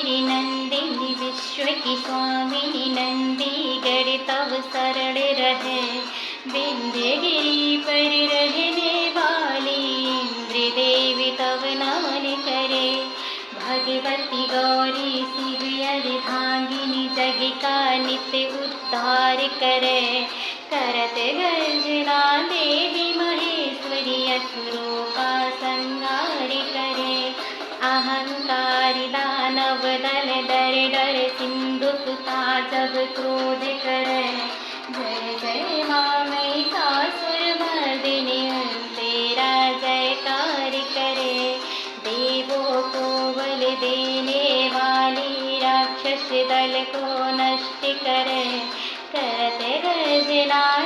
गिरि नंदिनी विश्व की स्वामिनी नंदी गढ़ तव शरण रहे। विंध्य गिरि पर रहने वाली इंद्र देवी तव नमन करे। भगवती गौरी शिव अर्धांगिनी जग का नित्य उद्धार करे। करत गर्जना देवी महेश्वरी असुरों का संहार करे। अहंकारी दानव दल डर डर सिंधु सुता जब क्रोध करे। जय जय माँ महिषासुर मर्दिनी तेरा जयकार करे। देवों को बल देने वाली राक्षस दल को नष्ट करे। करते गर्जना